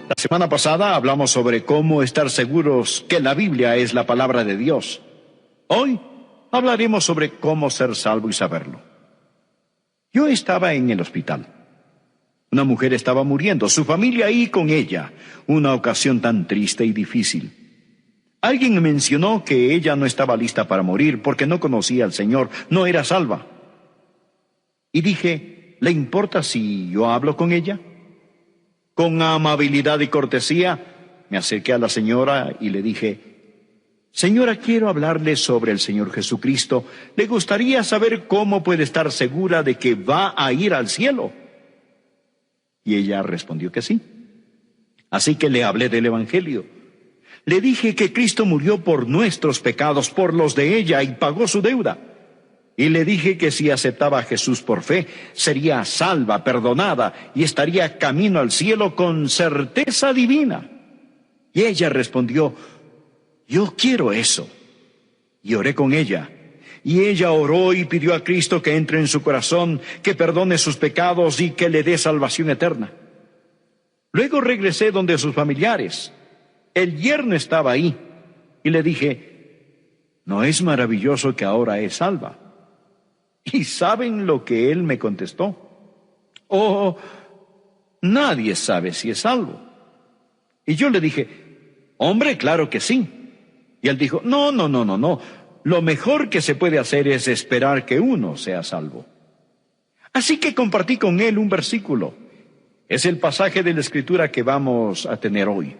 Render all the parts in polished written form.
La semana pasada hablamos sobre cómo estar seguros que la Biblia es la palabra de Dios. Hoy hablaremos sobre cómo ser salvo y saberlo. Yo estaba en el hospital. Una mujer estaba muriendo, su familia ahí con ella. Una ocasión tan triste y difícil. Alguien mencionó que ella no estaba lista para morir porque no conocía al Señor, no era salva. Y dije, ¿le importa si yo hablo con ella? Con amabilidad y cortesía, me acerqué a la señora y le dije, señora, quiero hablarle sobre el Señor Jesucristo. ¿Le gustaría saber cómo puede estar segura de que va a ir al cielo? Y ella respondió que sí. Así que le hablé del Evangelio. Le dije que Cristo murió por nuestros pecados, por los de ella, y pagó su deuda. Y le dije que si aceptaba a Jesús por fe, sería salva, perdonada, y estaría camino al cielo con certeza divina. Y ella respondió, yo quiero eso. Y oré con ella. Y ella oró y pidió a Cristo que entre en su corazón, que perdone sus pecados y que le dé salvación eterna. Luego regresé donde sus familiares. El yerno estaba ahí. Y le dije, ¿no es maravilloso que ahora es salva? ¿Y saben lo que él me contestó? Oh, nadie sabe si es salvo. Y yo le dije, hombre, claro que sí. Y él dijo, no. Lo mejor que se puede hacer es esperar que uno sea salvo. Así que compartí con él un versículo. Es el pasaje de la Escritura que vamos a tener hoy.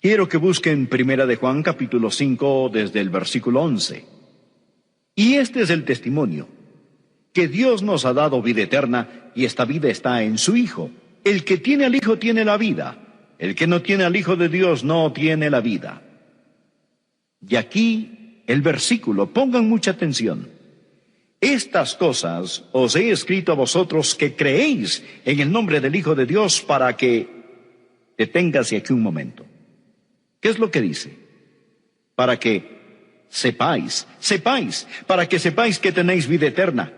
Quiero que busquen 1 de Juan capítulo 5 desde el versículo 11. Y este es el testimonio, que Dios nos ha dado vida eterna, y esta vida está en su Hijo. El que tiene al Hijo tiene la vida. El que no tiene al Hijo de Dios no tiene la vida. Y aquí el versículo, pongan mucha atención. Estas cosas os he escrito a vosotros que creéis en el nombre del Hijo de Dios, para que deténgase aquí un momento. ¿Qué es lo que dice? Para que sepáis, para que sepáis que tenéis vida eterna.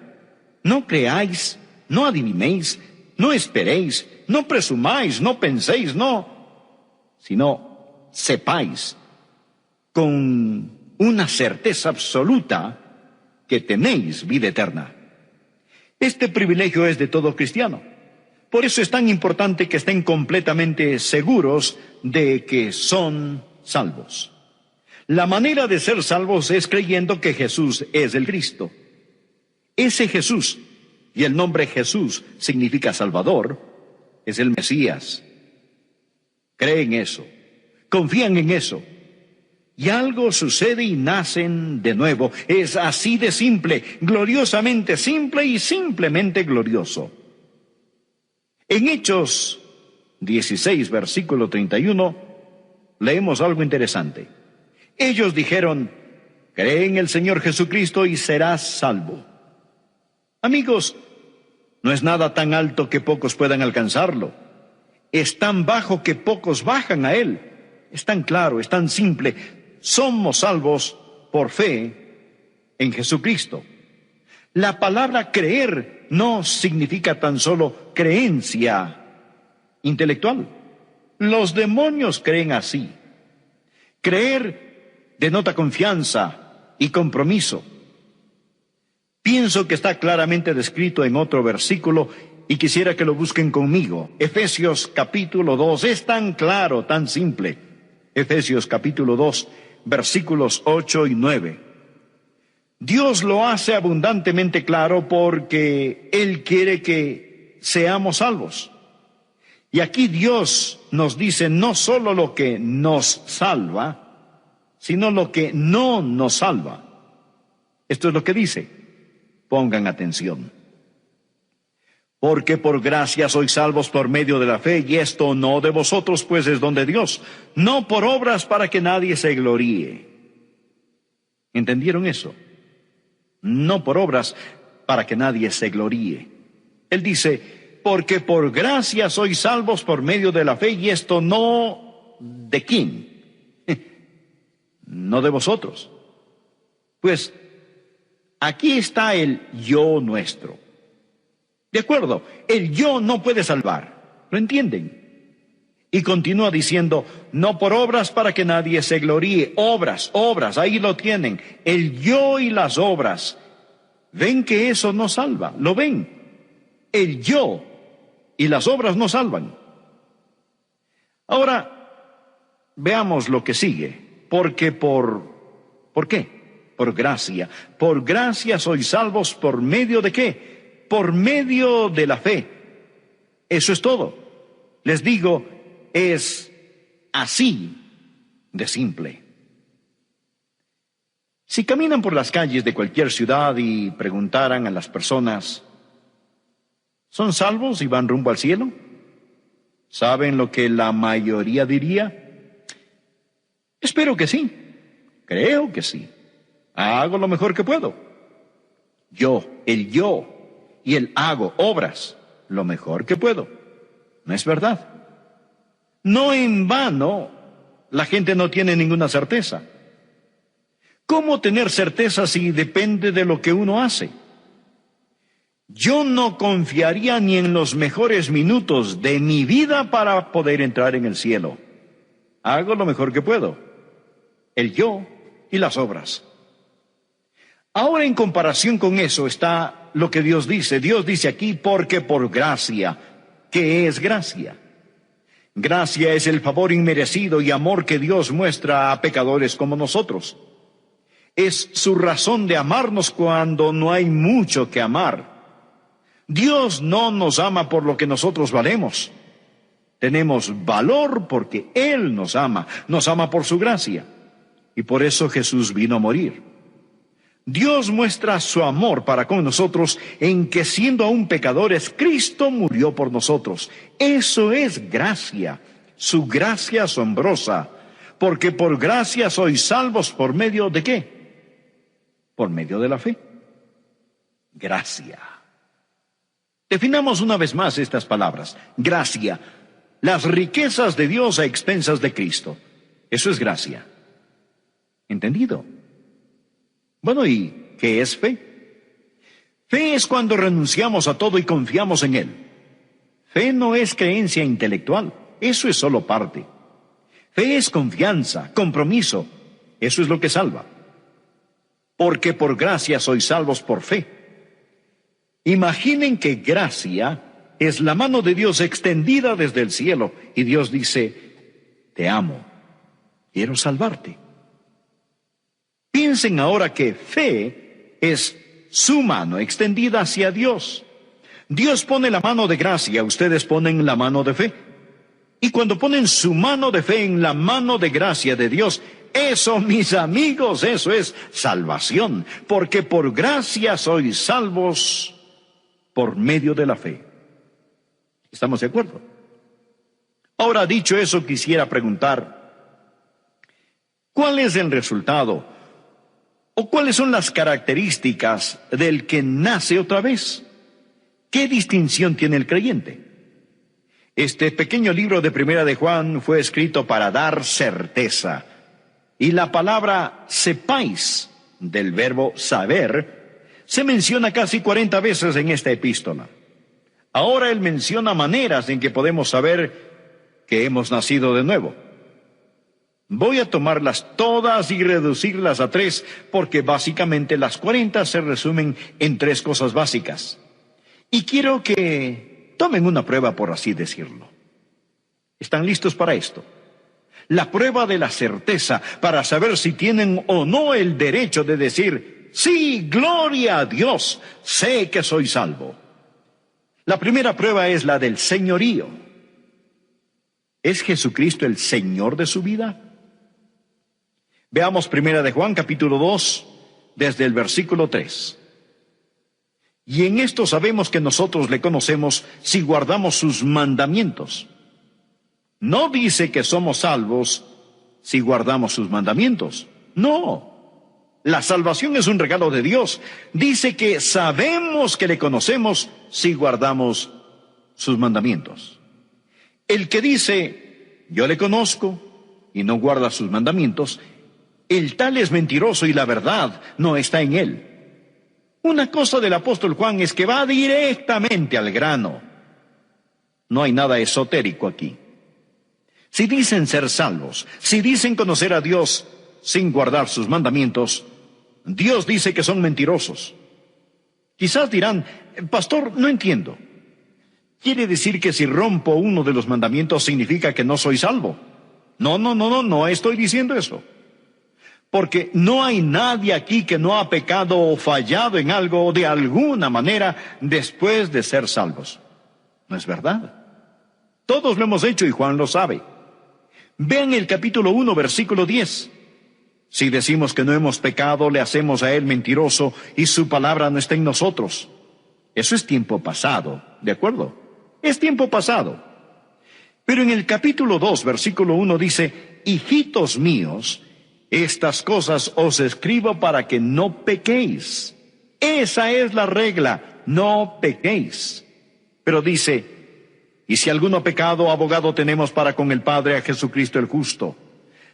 No creáis, no adivinéis, no esperéis, no presumáis, no penséis, no, sino sepáis con una certeza absoluta que tenéis vida eterna. Este privilegio es de todo cristiano. Por eso es tan importante que estén completamente seguros de que son salvos. La manera de ser salvos es creyendo que Jesús es el Cristo. Ese Jesús, y el nombre Jesús significa Salvador, es el Mesías. Creen eso, confían en eso, y algo sucede y nacen de nuevo. Es así de simple, gloriosamente simple y simplemente glorioso. En Hechos 16, versículo 31, leemos algo interesante. Ellos dijeron, cree en el Señor Jesucristo y serás salvo. Amigos, no es nada tan alto que pocos puedan alcanzarlo. Es tan bajo que pocos bajan a él. Es tan claro, es tan simple. Somos salvos por fe en Jesucristo. La palabra creer no significa tan solo creencia intelectual. Los demonios creen así. Creer denota confianza y compromiso. Pienso que está claramente descrito en otro versículo y quisiera que lo busquen conmigo. Efesios capítulo 2, es tan claro, tan simple. Efesios capítulo 2, versículos 8 y 9. Dios lo hace abundantemente claro porque Él quiere que seamos salvos. Y aquí Dios nos dice no solo lo que nos salva, sino lo que no nos salva. Esto es lo que dice. Pongan atención. Porque por gracia sois salvos por medio de la fe, y esto no de vosotros, pues es don de Dios, no por obras para que nadie se gloríe. ¿Entendieron eso? No por obras para que nadie se gloríe. Él dice, porque por gracia sois salvos por medio de la fe, y esto no de quién. No de vosotros. Pues aquí está el yo nuestro. De acuerdo, el yo no puede salvar. ¿Lo entienden? Y continúa diciendo, no por obras para que nadie se gloríe. Obras, obras, ahí lo tienen. El yo y las obras. ¿Ven que eso no salva? ¿Lo ven? El yo y las obras no salvan. Ahora, veamos lo que sigue. ¿Por qué? Por gracia. Por gracia sois salvos por medio de ¿qué? Por medio de la fe. Eso es todo. Les digo, es así de simple. Si caminan por las calles de cualquier ciudad y preguntaran a las personas, ¿son salvos y van rumbo al cielo? ¿Saben lo que la mayoría diría? Espero que sí. Creo que sí. Hago lo mejor que puedo. El yo y el hago obras lo mejor que puedo. ¿No es verdad? No en vano, la gente no tiene ninguna certeza. ¿Cómo tener certeza si depende de lo que uno hace? Yo no confiaría ni en los mejores minutos de mi vida para poder entrar en el cielo. Hago lo mejor que puedo. El yo y las obras. Ahora, en comparación con eso está lo que Dios dice. Dios dice aquí, porque por gracia. ¿Qué es gracia? Gracia es el favor inmerecido y amor que Dios muestra a pecadores como nosotros. Es su razón de amarnos cuando no hay mucho que amar. Dios no nos ama por lo que nosotros valemos. Tenemos valor porque Él nos ama por su gracia. Y por eso Jesús vino a morir. Dios muestra su amor para con nosotros en que siendo aún pecadores, Cristo murió por nosotros. Eso es gracia, su gracia asombrosa, porque por gracia sois salvos por medio de ¿qué? Por medio de la fe. Gracia. Definamos una vez más estas palabras. Gracia, las riquezas de Dios a expensas de Cristo. Eso es gracia. ¿Entendido? Bueno, ¿y qué es fe? Fe es cuando renunciamos a todo y confiamos en Él. Fe no es creencia intelectual, eso es solo parte. Fe es confianza, compromiso, eso es lo que salva. Porque por gracia sois salvos por fe. Imaginen que gracia es la mano de Dios extendida desde el cielo y Dios dice, te amo, quiero salvarte. Piensen ahora que fe es su mano extendida hacia Dios. Dios pone la mano de gracia, ustedes ponen la mano de fe. Y cuando ponen su mano de fe en la mano de gracia de Dios, eso, mis amigos, eso es salvación. Porque por gracia sois salvos por medio de la fe. ¿Estamos de acuerdo? Ahora, dicho eso, quisiera preguntar, ¿cuál es el resultado? ¿O cuáles son las características del que nace otra vez? ¿Qué distinción tiene el creyente? Este pequeño libro de Primera de Juan fue escrito para dar certeza. Y la palabra sepáis, del verbo saber, se menciona casi 40 veces en esta epístola. Ahora él menciona maneras en que podemos saber que hemos nacido de nuevo. Voy a tomarlas todas y reducirlas a 3, porque básicamente las 40 se resumen en 3 cosas básicas. Y quiero que tomen una prueba, por así decirlo. ¿Están listos para esto? La prueba de la certeza para saber si tienen o no el derecho de decir, sí, gloria a Dios, sé que soy salvo. La primera prueba es la del señorío. ¿Es Jesucristo el Señor de su vida? Veamos Primera de Juan, capítulo 2, desde el versículo 3. Y en esto sabemos que nosotros le conocemos si guardamos sus mandamientos. No dice que somos salvos si guardamos sus mandamientos. No. La salvación es un regalo de Dios. Dice que sabemos que le conocemos si guardamos sus mandamientos. El que dice, yo le conozco, y no guarda sus mandamientos, el tal es mentiroso y la verdad no está en él. Una cosa del apóstol Juan es que va directamente al grano. No hay nada esotérico aquí. Si dicen ser salvos, si dicen conocer a Dios sin guardar sus mandamientos, Dios dice que son mentirosos. Quizás dirán, pastor, no entiendo. ¿Quiere decir que si rompo uno de los mandamientos significa que no soy salvo? No estoy diciendo eso. Porque no hay nadie aquí que no ha pecado o fallado en algo de alguna manera después de ser salvos. ¿No es verdad? Todos lo hemos hecho y Juan lo sabe. Vean el capítulo 1, versículo 10. Si decimos que no hemos pecado, le hacemos a él mentiroso y su palabra no está en nosotros. Eso es tiempo pasado, ¿de acuerdo? Es tiempo pasado. Pero en el capítulo 2, versículo 1 dice, hijitos míos, estas cosas os escribo para que no pequéis. Esa es la regla, no pequéis. Pero dice, y si alguno ha pecado, abogado tenemos para con el Padre, a Jesucristo el justo.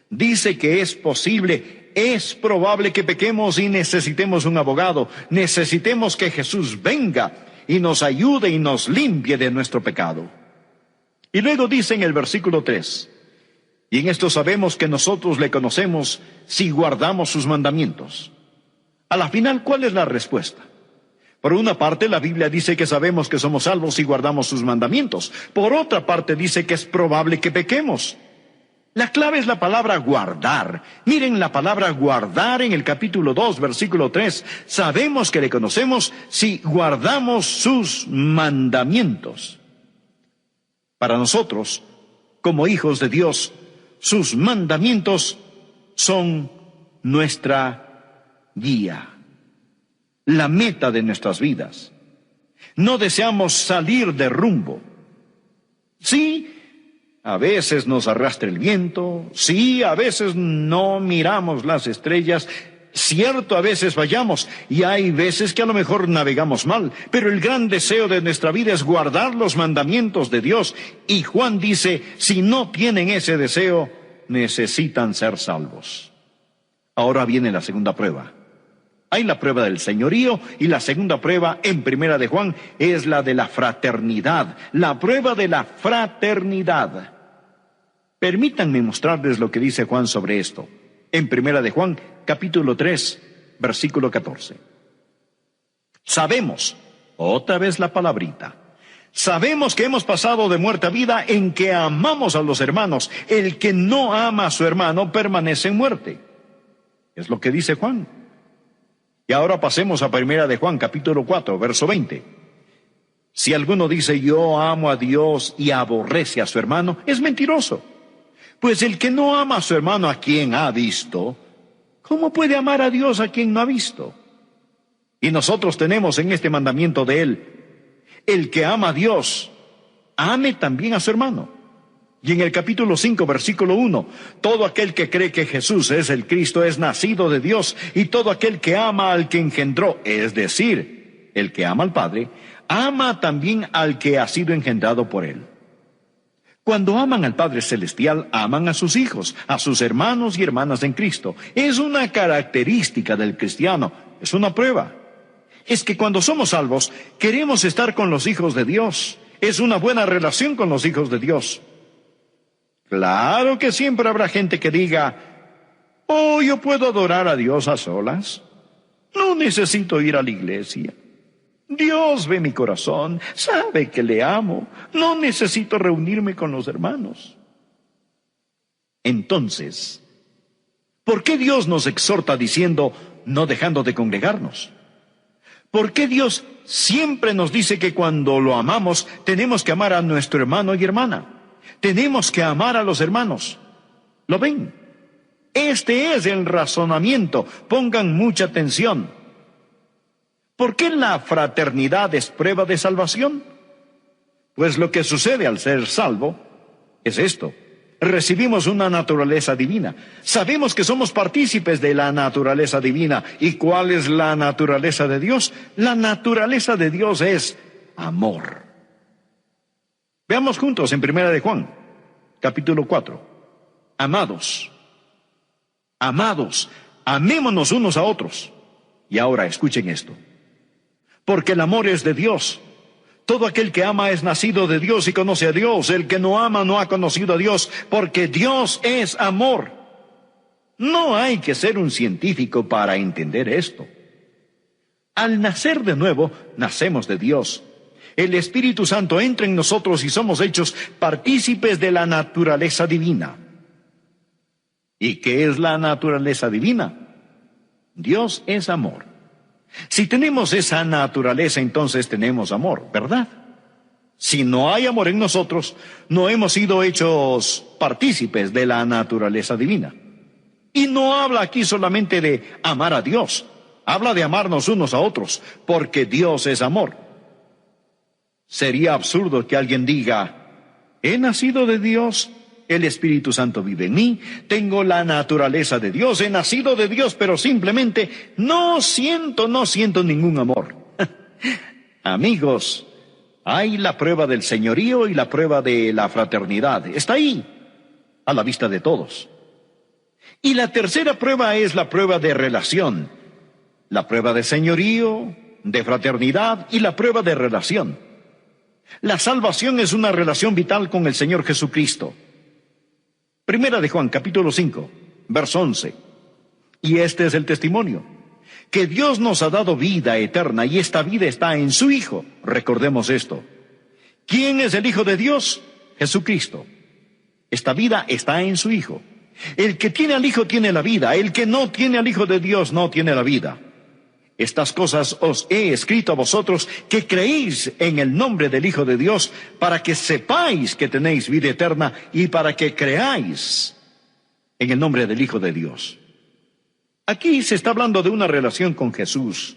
Dice que es posible, es probable que pequemos y necesitemos un abogado. Necesitemos que Jesús venga y nos ayude y nos limpie de nuestro pecado. Y luego dice en el versículo 3, y en esto sabemos que nosotros le conocemos si guardamos sus mandamientos. A la final, ¿cuál es la respuesta? Por una parte, la Biblia dice que sabemos que somos salvos si guardamos sus mandamientos. Por otra parte, dice que es probable que pequemos. La clave es la palabra guardar. Miren la palabra guardar en el capítulo 2, versículo 3. Sabemos que le conocemos si guardamos sus mandamientos. Para nosotros, como hijos de Dios, sus mandamientos son nuestra guía, la meta de nuestras vidas. No deseamos salir de rumbo. Sí, a veces nos arrastra el viento, sí, a veces no miramos las estrellas, cierto, a veces fallamos, y hay veces que a lo mejor navegamos mal, pero el gran deseo de nuestra vida es guardar los mandamientos de Dios, y Juan dice, si no tienen ese deseo, necesitan ser salvos. Ahora viene la segunda prueba. Hay la prueba del señorío, y la segunda prueba en Primera de Juan es la de la fraternidad, la prueba de la fraternidad. Permítanme mostrarles lo que dice Juan sobre esto. En Primera de Juan, capítulo 3, versículo 14. Sabemos, otra vez la palabrita, sabemos que hemos pasado de muerte a vida en que amamos a los hermanos. El que no ama a su hermano permanece en muerte. Es lo que dice Juan. Y ahora pasemos a Primera de Juan, capítulo 4, verso 20. Si alguno dice yo amo a Dios y aborrece a su hermano, es mentiroso. Pues el que no ama a su hermano a quien ha visto, ¿cómo puede amar a Dios a quien no ha visto? Y nosotros tenemos en este mandamiento de él, el que ama a Dios, ame también a su hermano. Y en el capítulo 5, versículo 1, todo aquel que cree que Jesús es el Cristo es nacido de Dios, y todo aquel que ama al que engendró, es decir, el que ama al Padre, ama también al que ha sido engendrado por él. Cuando aman al Padre Celestial, aman a sus hijos, a sus hermanos y hermanas en Cristo. Es una característica del cristiano, es una prueba. Es que cuando somos salvos, queremos estar con los hijos de Dios. Es una buena relación con los hijos de Dios. Claro que siempre habrá gente que diga, oh, yo puedo adorar a Dios a solas. No necesito ir a la iglesia. Dios ve mi corazón, sabe que le amo. No necesito reunirme con los hermanos. Entonces, ¿por qué Dios nos exhorta diciendo, no dejando de congregarnos? ¿Por qué Dios siempre nos dice que cuando lo amamos, tenemos que amar a nuestro hermano y hermana? Tenemos que amar a los hermanos. ¿Lo ven? Este es el razonamiento. Pongan mucha atención. ¿Por qué la fraternidad es prueba de salvación? Pues lo que sucede al ser salvo es esto. Recibimos una naturaleza divina. Sabemos que somos partícipes de la naturaleza divina. ¿Y cuál es la naturaleza de Dios? La naturaleza de Dios es amor. Veamos juntos en Primera de Juan, capítulo 4. Amados, amémonos unos a otros. Y ahora escuchen esto. Porque el amor es de Dios. Todo aquel que ama es nacido de Dios y conoce a Dios. El que no ama no ha conocido a Dios, porque Dios es amor. No hay que ser un científico para entender esto. Al nacer de nuevo, nacemos de Dios. El Espíritu Santo entra en nosotros y somos hechos partícipes de la naturaleza divina. ¿Y qué es la naturaleza divina? Dios es amor. Si tenemos esa naturaleza, entonces tenemos amor, ¿verdad? Si no hay amor en nosotros, no hemos sido hechos partícipes de la naturaleza divina. Y no habla aquí solamente de amar a Dios, habla de amarnos unos a otros, porque Dios es amor. Sería absurdo que alguien diga, he nacido de Dios, el Espíritu Santo vive en mí, tengo la naturaleza de Dios, he nacido de Dios, pero simplemente no siento ningún amor. Amigos, hay la prueba del señorío y la prueba de la fraternidad. Está ahí, a la vista de todos. Y la tercera prueba es la prueba de relación. La prueba de señorío, de fraternidad y la prueba de relación. La salvación es una relación vital con el Señor Jesucristo. Primera de Juan, capítulo 5, verso 11. Y este es el testimonio, que Dios nos ha dado vida eterna y esta vida está en su Hijo. Recordemos esto. ¿Quién es el Hijo de Dios? Jesucristo. Esta vida está en su Hijo. El que tiene al Hijo tiene la vida. El que no tiene al Hijo de Dios no tiene la vida. Estas cosas os he escrito a vosotros que creéis en el nombre del Hijo de Dios, para que sepáis que tenéis vida eterna y para que creáis en el nombre del Hijo de Dios. Aquí se está hablando de una relación con Jesús.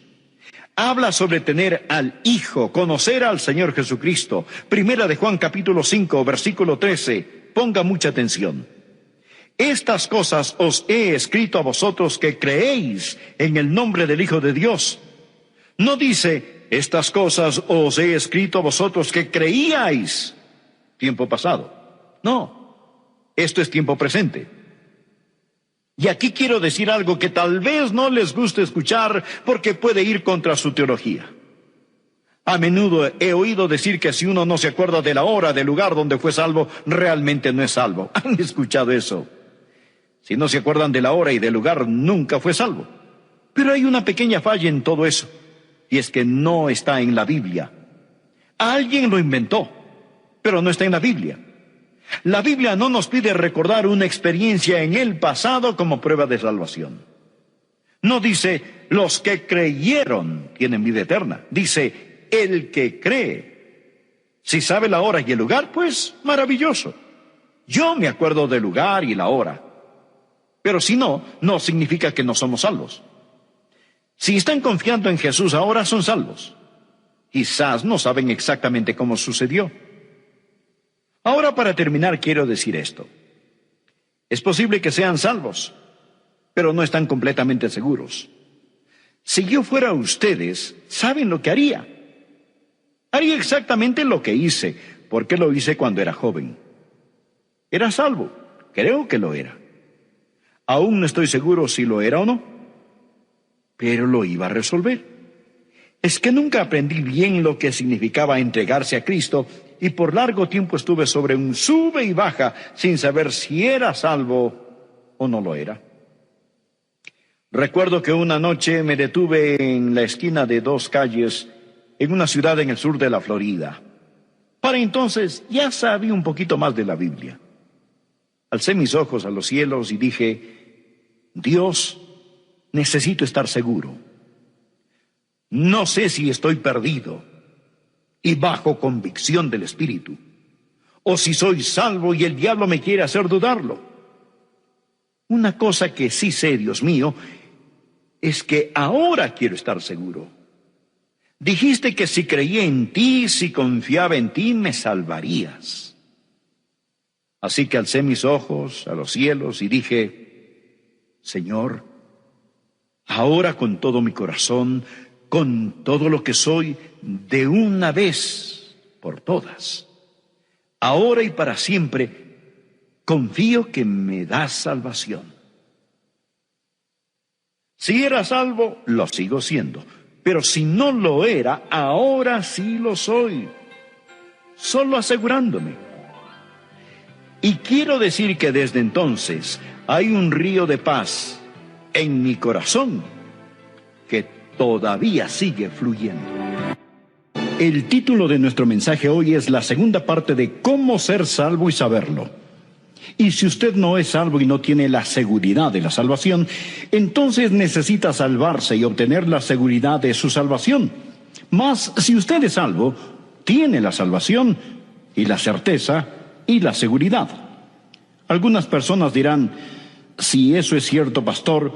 Habla sobre tener al Hijo, conocer al Señor Jesucristo. Primera de Juan capítulo 5, versículo 13. Ponga mucha atención. Estas cosas os he escrito a vosotros que creéis en el nombre del Hijo de Dios. No dice, estas cosas os he escrito a vosotros que creíais, tiempo pasado. No, esto es tiempo presente. Y aquí quiero decir algo que tal vez no les guste escuchar porque puede ir contra su teología. A menudo he oído decir que si uno no se acuerda de la hora, del lugar donde fue salvo, realmente no es salvo. ¿Han escuchado eso? Si no se acuerdan de la hora y del lugar, nunca fue salvo. Pero hay una pequeña falla en todo eso, y es que no está en la Biblia. Alguien lo inventó, pero no está en la Biblia. La Biblia no nos pide recordar una experiencia en el pasado como prueba de salvación. No dice, los que creyeron tienen vida eterna. Dice, el que cree. Si sabe la hora y el lugar, pues maravilloso. Yo me acuerdo del lugar y la hora. Pero si no, no significa que no somos salvos. Si están confiando en Jesús ahora, son salvos. Quizás no saben exactamente cómo sucedió. Ahora, para terminar, quiero decir esto. Es posible que sean salvos, pero no están completamente seguros. Si yo fuera ustedes, ¿saben lo que haría? Haría exactamente lo que hice, porque lo hice cuando era joven. Era salvo, creo que lo era. Aún no estoy seguro si lo era o no, pero lo iba a resolver. Es que nunca aprendí bien lo que significaba entregarse a Cristo y por largo tiempo estuve sobre un sube y baja sin saber si era salvo o no lo era. Recuerdo que una noche me detuve en la esquina de dos calles en una ciudad en el sur de la Florida. Para entonces ya sabía un poquito más de la Biblia. Alcé mis ojos a los cielos y dije, Dios, necesito estar seguro. No sé si estoy perdido y bajo convicción del Espíritu, o si soy salvo y el diablo me quiere hacer dudarlo. Una cosa que sí sé, Dios mío, es que ahora quiero estar seguro. Dijiste que si creía en ti, si confiaba en ti, me salvarías. Así que alcé mis ojos a los cielos y dije, Señor, ahora con todo mi corazón, con todo lo que soy, de una vez por todas, ahora y para siempre, confío que me das salvación. Si era salvo, lo sigo siendo. pero si no lo era, ahora sí lo soy. Solo asegurándome. Y quiero decir que desde entonces hay un río de paz en mi corazón que todavía sigue fluyendo. El título de nuestro mensaje hoy es la segunda parte de cómo ser salvo y saberlo. Y si usted no es salvo y no tiene la seguridad de la salvación, entonces necesita salvarse y obtener la seguridad de su salvación. Mas si usted es salvo, tiene la salvación y la certeza y la seguridad. Algunas personas dirán, si eso es cierto, pastor,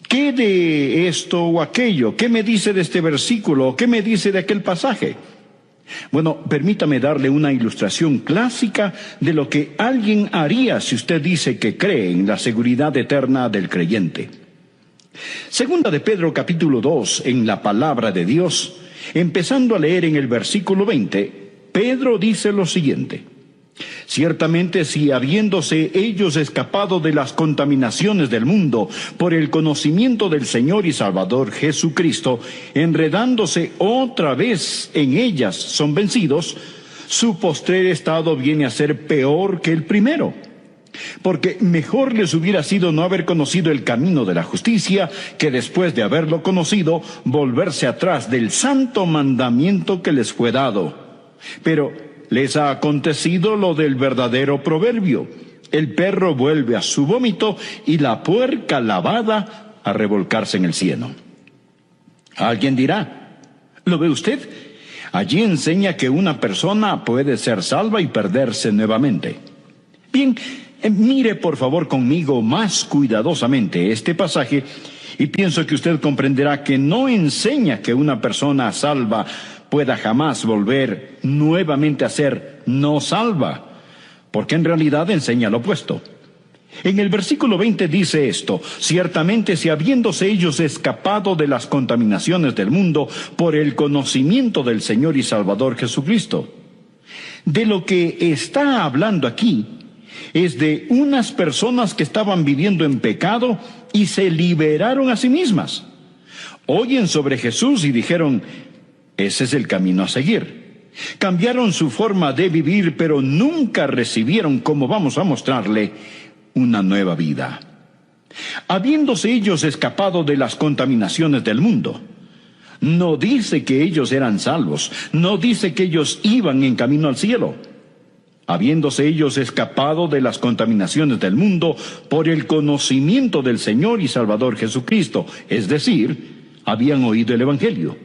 ¿qué de esto o aquello? ¿Qué me dice de este versículo? ¿Qué me dice de aquel pasaje? Bueno, permítame darle una ilustración clásica de lo que alguien haría si usted dice que cree en la seguridad eterna del creyente. Segunda de Pedro capítulo 2, en la palabra de Dios, empezando a leer en el versículo 20, Pedro dice lo siguiente: ciertamente si habiéndose ellos escapado de las contaminaciones del mundo por el conocimiento del Señor y Salvador Jesucristo, enredándose otra vez en ellas son vencidos, su postrer estado viene a ser peor que el primero. Porque mejor les hubiera sido no haber conocido el camino de la justicia, que después de haberlo conocido, volverse atrás del santo mandamiento que les fue dado. Pero les ha acontecido lo del verdadero proverbio: el perro vuelve a su vómito y la puerca lavada a revolcarse en el cieno. Alguien dirá, ¿lo ve usted? Allí enseña que una persona puede ser salva y perderse nuevamente. Bien, mire por favor conmigo más cuidadosamente este pasaje y pienso que usted comprenderá que no enseña que una persona salva pueda jamás volver nuevamente a ser no salva, porque en realidad enseña lo opuesto. En el versículo 20 dice esto: ciertamente si habiéndose ellos escapado de las contaminaciones del mundo por el conocimiento del Señor y Salvador Jesucristo. De lo que está hablando aquí es de unas personas que estaban viviendo en pecado y se liberaron a sí mismas. Oyen sobre Jesús y dijeron, ese es el camino a seguir. Cambiaron su forma de vivir, pero nunca recibieron, como vamos a mostrarle, una nueva vida. Habiéndose ellos escapado de las contaminaciones del mundo, no dice que ellos eran salvos, no dice que ellos iban en camino al cielo. Habiéndose ellos escapado de las contaminaciones del mundo por el conocimiento del Señor y Salvador Jesucristo, es decir, habían oído el Evangelio.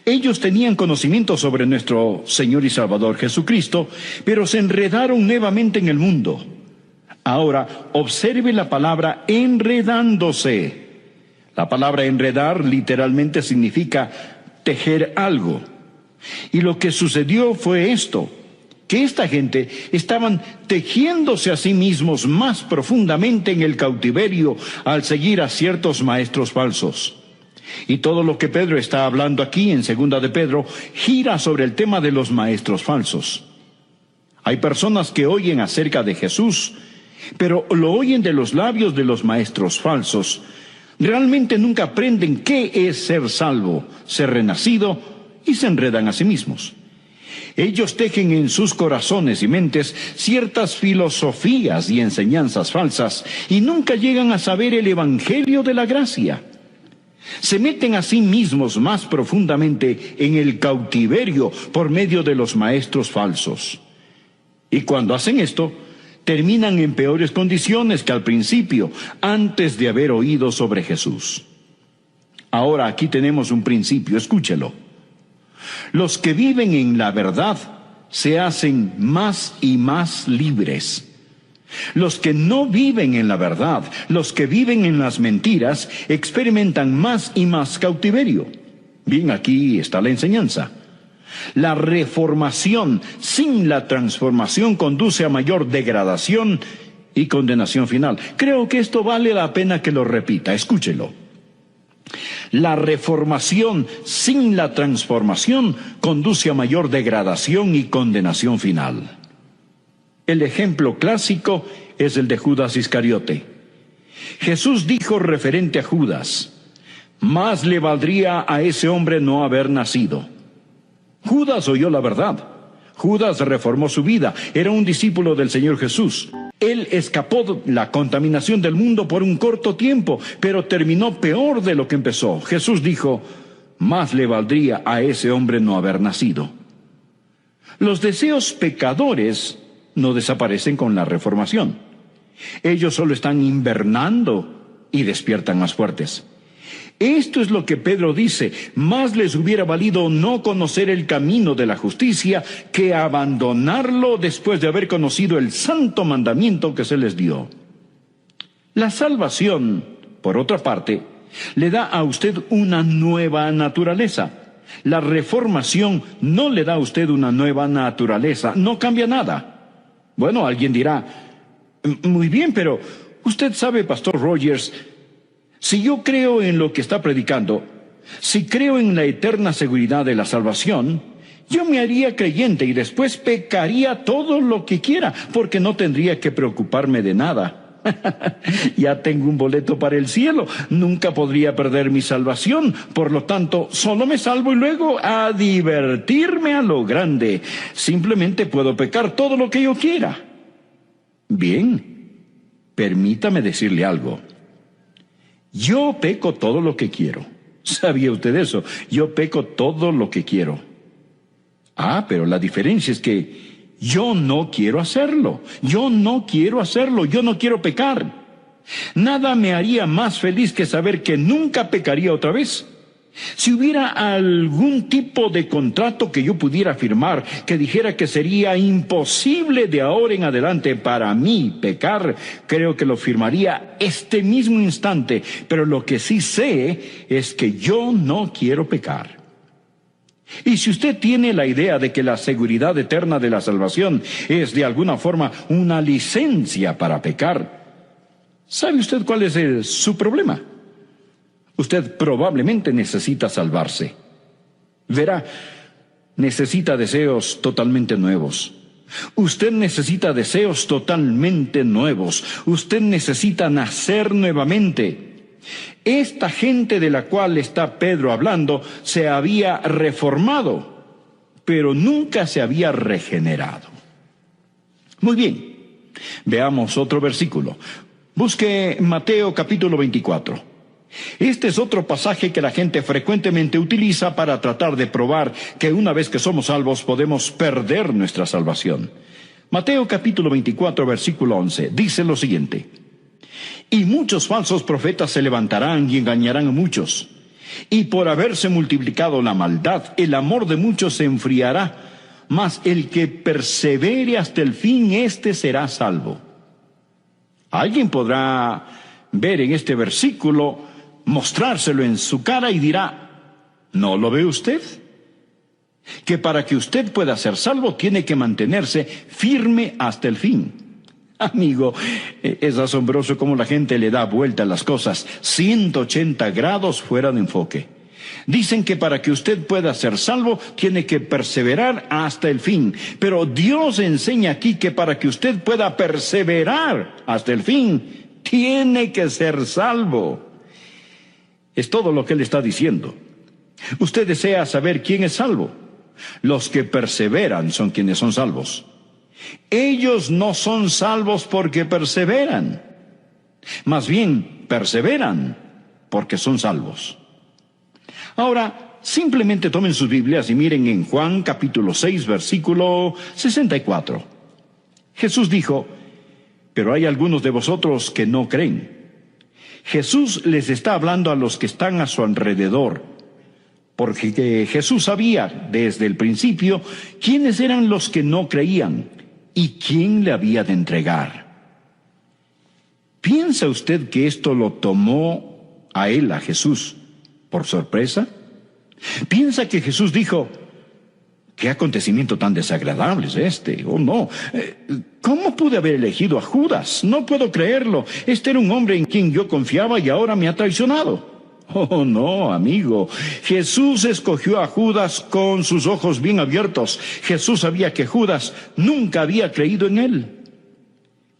Ellos tenían conocimiento sobre nuestro Señor y Salvador Jesucristo, pero se enredaron nuevamente en el mundo. Ahora, observe la palabra enredándose. La palabra enredar literalmente significa tejer algo. Y lo que sucedió fue esto: que esta gente estaban tejiéndose a sí mismos más profundamente en el cautiverio al seguir a ciertos maestros falsos. Y todo lo que Pedro está hablando aquí en Segunda de Pedro gira sobre el tema de los maestros falsos. Hay personas que oyen acerca de Jesús, pero lo oyen de los labios de los maestros falsos. Realmente nunca aprenden qué es ser salvo, ser renacido, y se enredan a sí mismos. Ellos tejen en sus corazones y mentes ciertas filosofías y enseñanzas falsas y nunca llegan a saber el evangelio de la gracia. Se meten a sí mismos más profundamente en el cautiverio por medio de los maestros falsos. Y cuando hacen esto, terminan en peores condiciones que al principio, antes de haber oído sobre Jesús. Ahora aquí tenemos un principio, escúchelo. Los que viven en la verdad se hacen más y más libres. Los que no viven en la verdad, los que viven en las mentiras, experimentan más y más cautiverio. Bien, aquí está la enseñanza. La reformación sin la transformación conduce a mayor degradación y condenación final. Creo que esto vale la pena que lo repita, escúchelo. La reformación sin la transformación conduce a mayor degradación y condenación final. El ejemplo clásico es el de Judas Iscariote. Jesús dijo referente a Judas: Más le valdría a ese hombre no haber nacido. Judas oyó la verdad. Judas reformó su vida. Era un discípulo del Señor Jesús. Él escapó de la contaminación del mundo por un corto tiempo, pero terminó peor de lo que empezó. Jesús dijo, más le valdría a ese hombre no haber nacido. Los deseos pecadores no desaparecen con la reformación. Ellos solo están invernando y despiertan más fuertes. Esto es lo que Pedro dice, más les hubiera valido no conocer el camino de la justicia que abandonarlo después de haber conocido el santo mandamiento que se les dio. La salvación, por otra parte, le da a usted una nueva naturaleza. La reformación no le da a usted una nueva naturaleza, no cambia nada. Bueno, alguien dirá, muy bien, pero usted sabe, Pastor Rogers, si yo creo en lo que está predicando, si creo en la eterna seguridad de la salvación, yo me haría creyente y después pecaría todo lo que quiera, porque no tendría que preocuparme de nada. Ya tengo un boleto para el cielo, nunca podría perder mi salvación, por lo tanto, solo me salvo y luego a divertirme a lo grande. Simplemente puedo pecar todo lo que yo quiera. Bien, permítame decirle algo. Yo peco todo lo que quiero. ¿Sabía usted eso? Yo peco todo lo que quiero. Pero la diferencia es que yo no quiero hacerlo. Yo no quiero hacerlo. Yo no quiero pecar. Nada me haría más feliz que saber que nunca pecaría otra vez. Si hubiera algún tipo de contrato que yo pudiera firmar que dijera que sería imposible de ahora en adelante para mí pecar, creo que lo firmaría este mismo instante. Pero lo que sí sé es que yo no quiero pecar. Y si usted tiene la idea de que la seguridad eterna de la salvación es de alguna forma una licencia para pecar, ¿sabe usted cuál es su problema? Usted probablemente necesita salvarse. Verá, necesita deseos totalmente nuevos. Usted necesita deseos totalmente nuevos. Usted necesita nacer nuevamente. Esta gente de la cual está Pedro hablando se había reformado, pero nunca se había regenerado. Muy bien, veamos otro versículo. Busque Mateo capítulo 24. Este es otro pasaje que la gente frecuentemente utiliza para tratar de probar que una vez que somos salvos podemos perder nuestra salvación. Mateo capítulo 24, versículo 11, dice lo siguiente: y muchos falsos profetas se levantarán y engañarán a muchos. Y por haberse multiplicado la maldad, el amor de muchos se enfriará. Mas el que persevere hasta el fin, éste será salvo. Alguien podrá ver en este versículo, mostrárselo en su cara y dirá, ¿no lo ve usted? Que para que usted pueda ser salvo tiene que mantenerse firme hasta el fin. Amigo, es asombroso cómo la gente le da vuelta a las cosas 180 grados fuera de enfoque. Dicen que para que usted pueda ser salvo tiene que perseverar hasta el fin. Pero Dios enseña aquí que para que usted pueda perseverar hasta el fin, tiene que ser salvo. Es todo lo que Él está diciendo. Usted desea saber quién es salvo. Los que perseveran son quienes son salvos. Ellos no son salvos porque perseveran. Más bien, perseveran porque son salvos. Ahora, simplemente tomen sus Biblias y miren en Juan capítulo 6, versículo 64. Jesús dijo, pero hay algunos de vosotros que no creen. Jesús les está hablando a los que están a su alrededor, porque Jesús sabía desde el principio quiénes eran los que no creían y quién le había de entregar. ¿Piensa usted que esto lo tomó a él, a Jesús, por sorpresa? ¿Piensa que Jesús dijo, qué acontecimiento tan desagradable es este? Oh, no. ¿Cómo pude haber elegido a Judas? No puedo creerlo. Este era un hombre en quien yo confiaba y ahora me ha traicionado. Oh, no, amigo. Jesús escogió a Judas con sus ojos bien abiertos. Jesús sabía que Judas nunca había creído en él.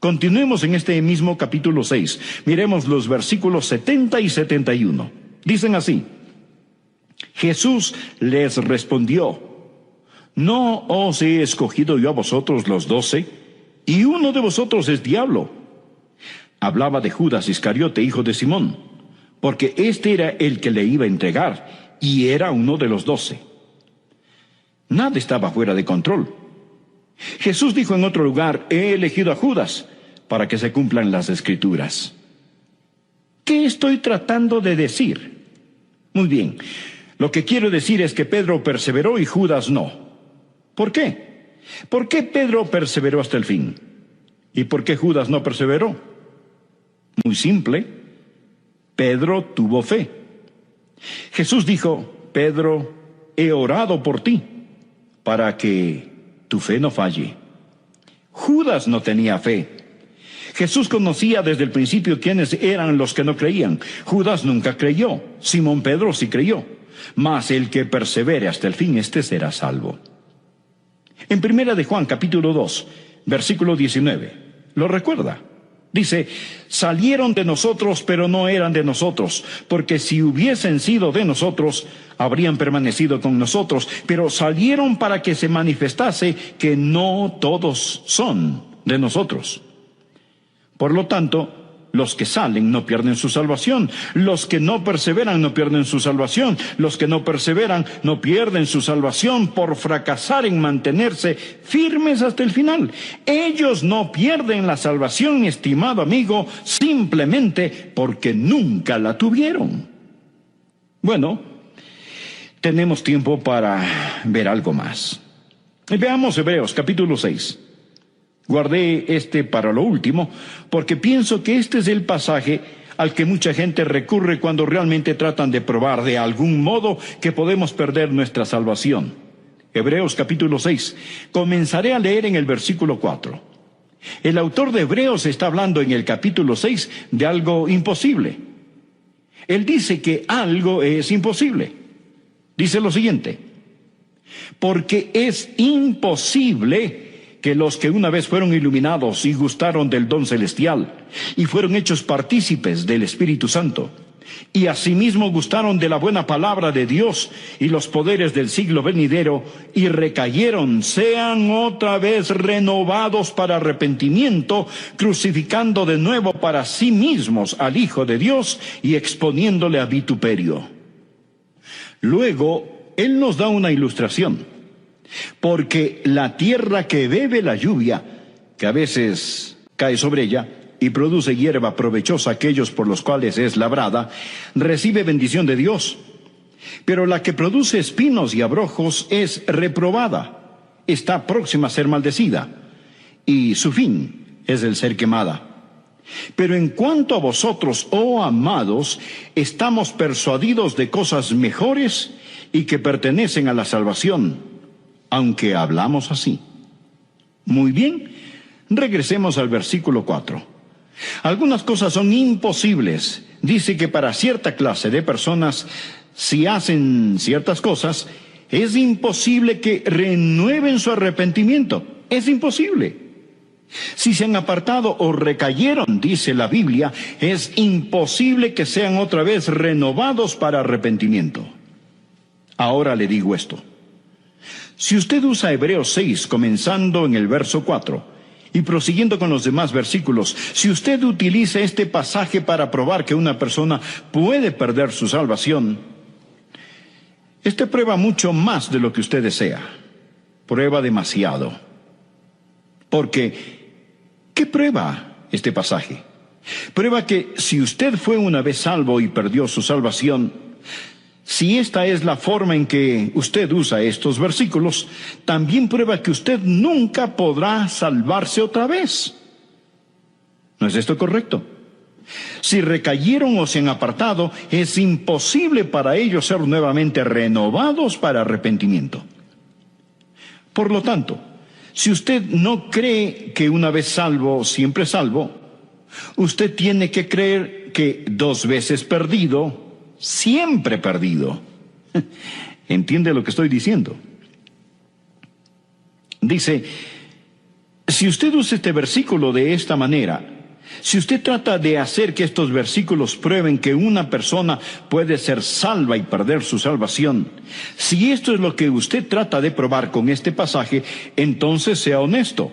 Continuemos en este mismo capítulo 6. Miremos los versículos 70 y 71. Dicen así: Jesús les respondió: ¿no os he escogido yo a vosotros los 12? Y uno de vosotros es diablo. Hablaba de Judas Iscariote, hijo de Simón, porque este era el que le iba a entregar, y era uno de los 12. Nada estaba fuera de control. Jesús dijo en otro lugar: he elegido a Judas para que se cumplan las Escrituras. ¿Qué estoy tratando de decir? Muy bien, lo que quiero decir es que Pedro perseveró y Judas no. ¿Por qué? ¿Por qué Pedro perseveró hasta el fin? ¿Y por qué Judas no perseveró? Muy simple: Pedro tuvo fe. Jesús dijo: Pedro, he orado por ti, para que tu fe no falle. Judas no tenía fe. Jesús conocía desde el principio quiénes eran los que no creían. Judas nunca creyó. Simón Pedro sí creyó. Mas el que persevere hasta el fin, éste será salvo. En 1 de Juan, capítulo 2, versículo 19, ¿lo recuerda? Dice: salieron de nosotros, pero no eran de nosotros, porque si hubiesen sido de nosotros, habrían permanecido con nosotros, pero salieron para que se manifestase que no todos son de nosotros. Por lo tanto, los que salen no pierden su salvación. Los que no perseveran no pierden su salvación. Los que no perseveran no pierden su salvación por fracasar en mantenerse firmes hasta el final. Ellos no pierden la salvación, estimado amigo, simplemente porque nunca la tuvieron. Bueno, tenemos tiempo para ver algo más. Veamos Hebreos capítulo 6. Guardé para lo último, porque pienso que este es el pasaje al que mucha gente recurre cuando realmente tratan de probar de algún modo que podemos perder nuestra salvación. Hebreos capítulo 6. Comenzaré a leer en el versículo 4. El autor de Hebreos está hablando en el capítulo 6 de algo imposible. Él dice que algo es imposible. Dice lo siguiente: porque es imposible que los que una vez fueron iluminados y gustaron del don celestial, y fueron hechos partícipes del Espíritu Santo, y asimismo gustaron de la buena palabra de Dios y los poderes del siglo venidero, y recayeron, sean otra vez renovados para arrepentimiento, crucificando de nuevo para sí mismos al Hijo de Dios y exponiéndole a vituperio. Luego, Él nos da una ilustración. Porque la tierra que bebe la lluvia, que a veces cae sobre ella, y produce hierba provechosa a aquellos por los cuales es labrada, recibe bendición de Dios. Pero la que produce espinos y abrojos es reprobada, está próxima a ser maldecida, y su fin es el ser quemada. Pero en cuanto a vosotros, oh amados, estamos persuadidos de cosas mejores y que pertenecen a la salvación, aunque hablamos así. Muy bien, regresemos al versículo 4. Algunas cosas son imposibles. Dice que para cierta clase de personas, si hacen ciertas cosas, es imposible que renueven su arrepentimiento. Es imposible. Si se han apartado o recayeron, dice la Biblia, es imposible que sean otra vez renovados para arrepentimiento. Ahora le digo esto: si usted usa Hebreos 6, comenzando en el verso 4, y prosiguiendo con los demás versículos, si usted utiliza este pasaje para probar que una persona puede perder su salvación, prueba mucho más de lo que usted desea. Prueba demasiado. Porque, ¿qué prueba este pasaje? Prueba que si usted fue una vez salvo y perdió su salvación, si esta es la forma en que usted usa estos versículos, también prueba que usted nunca podrá salvarse otra vez. ¿No es esto correcto? Si recayeron o se han apartado, es imposible para ellos ser nuevamente renovados para arrepentimiento. Por lo tanto, si usted no cree que una vez salvo, siempre salvo, usted tiene que creer que 2 veces perdido, siempre perdido. ¿Entiende lo que estoy diciendo? Dice, si usted usa este versículo de esta manera, Si usted trata de hacer que estos versículos prueben que una persona puede ser salva y perder su salvación, si esto es lo que usted trata de probar con este pasaje, entonces sea honesto.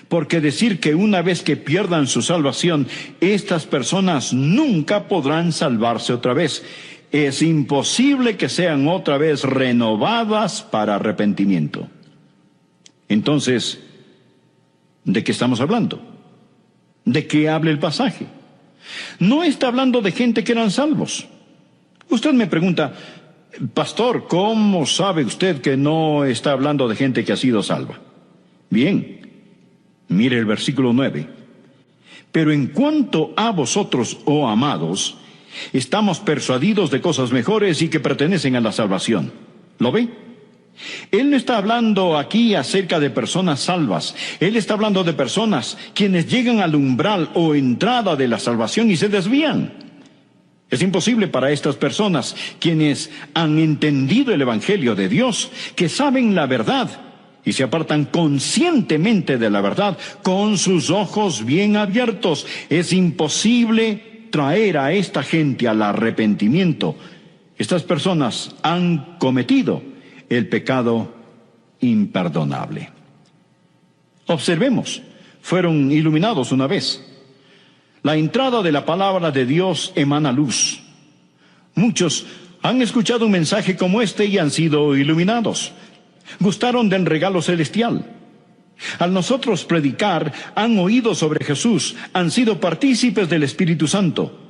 Porque decir que una vez que pierdan su salvación, estas personas nunca podrán salvarse otra vez. Es imposible que sean otra vez renovadas para arrepentimiento. Entonces, ¿de qué estamos hablando? ¿De qué habla el pasaje? No está hablando de gente que eran salvos. Usted me pregunta, pastor, ¿cómo sabe usted que no está hablando de gente que ha sido salva? Bien, mire el versículo 9. Pero en cuanto a vosotros, oh amados, estamos persuadidos de cosas mejores y que pertenecen a la salvación. ¿Lo ve? Él no está hablando aquí acerca de personas salvas. Él está hablando de personas quienes llegan al umbral o entrada de la salvación y se desvían. Es imposible para estas personas, quienes han entendido el Evangelio de Dios, que saben la verdad y se apartan conscientemente de la verdad con sus ojos bien abiertos. Es imposible traer a esta gente al arrepentimiento. Estas personas han cometido el pecado imperdonable. Observemos, fueron iluminados una vez. La entrada de la palabra de Dios emana luz. Muchos han escuchado un mensaje como este y han sido iluminados. Gustaron del regalo celestial. Al nosotros predicar, han oído sobre Jesús, han sido partícipes del Espíritu Santo.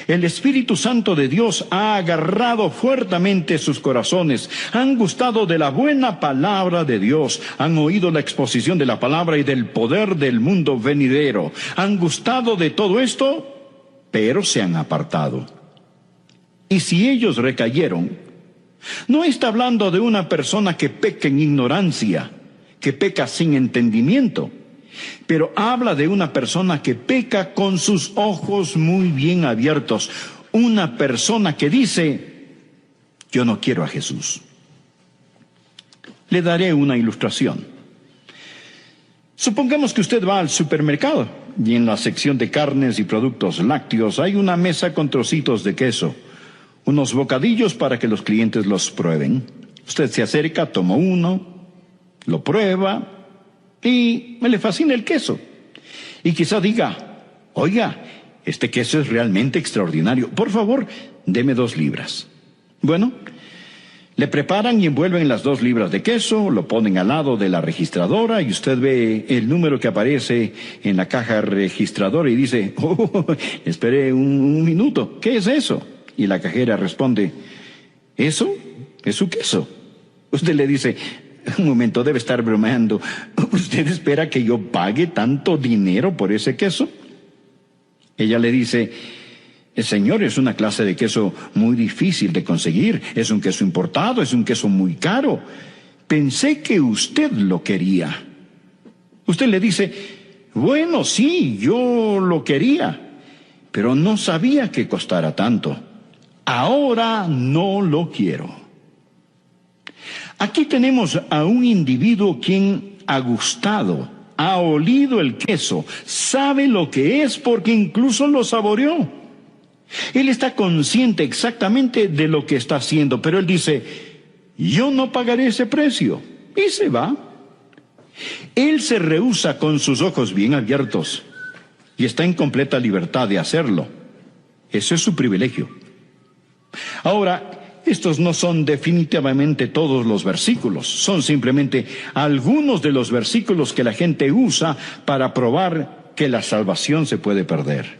El Espíritu Santo de Dios ha agarrado fuertemente sus corazones, han gustado de la buena palabra de Dios, han oído la exposición de la palabra y del poder del mundo venidero, han gustado de todo esto, pero se han apartado. Y si ellos recayeron, no está hablando de una persona que peca en ignorancia, que peca sin entendimiento, pero habla de una persona que peca con sus ojos muy bien abiertos. Una persona que dice, yo no quiero a Jesús. Le daré una ilustración. Supongamos que usted va al supermercado y en la sección de carnes y productos lácteos hay una mesa con trocitos de queso, unos bocadillos para que los clientes los prueben. Usted se acerca, toma uno, lo prueba y le fascina el queso. Y quizá diga, oiga, este queso es realmente extraordinario. Por favor, deme 2 libras. Bueno, le preparan y envuelven las 2 libras de queso, lo ponen al lado de la registradora y usted ve el número que aparece en la caja registradora y dice, espere un minuto, ¿qué es eso? Y la cajera responde, ¿eso? Es su queso. Usted le dice, un momento, debe estar bromeando. ¿Usted espera que yo pague tanto dinero por ese queso? Ella le dice, señor, es una clase de queso muy difícil de conseguir. Es un queso importado, es un queso muy caro. Pensé que usted lo quería. Usted le dice, bueno, sí, yo lo quería, pero no sabía que costara tanto. Ahora no lo quiero. Aquí tenemos a un individuo quien ha gustado, ha olido el queso, sabe lo que es porque incluso lo saboreó. Él está consciente exactamente de lo que está haciendo, pero él dice, yo no pagaré ese precio, y se va. Él se rehúsa con sus ojos bien abiertos y está en completa libertad de hacerlo. Ese es su privilegio. Ahora, estos no son definitivamente todos los versículos, son simplemente algunos de los versículos que la gente usa para probar que la salvación se puede perder.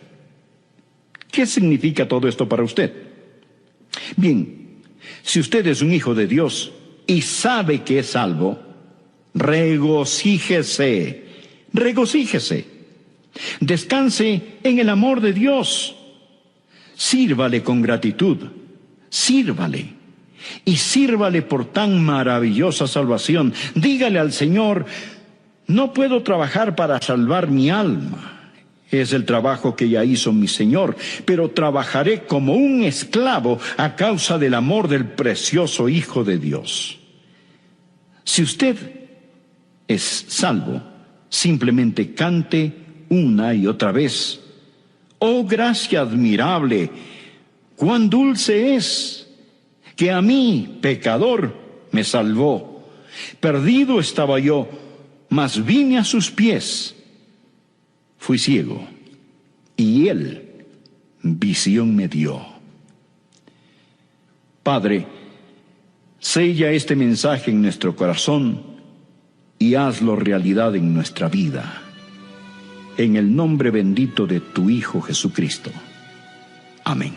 ¿Qué significa todo esto para usted? Bien, si usted es un hijo de Dios y sabe que es salvo, regocíjese, regocíjese, descanse en el amor de Dios, sírvale con gratitud. Sírvale, y sírvale por tan maravillosa salvación. Dígale al Señor, no puedo trabajar para salvar mi alma. Es el trabajo que ya hizo mi Señor, pero trabajaré como un esclavo a causa del amor del precioso Hijo de Dios. Si usted es salvo, simplemente cante una y otra vez, Oh gracia admirable, cuán dulce es, que a mí, pecador, me salvó. Perdido estaba yo, mas vine a sus pies. Fui ciego, y él visión me dio. Padre, sella este mensaje en nuestro corazón y hazlo realidad en nuestra vida. En el nombre bendito de tu Hijo Jesucristo. Amén.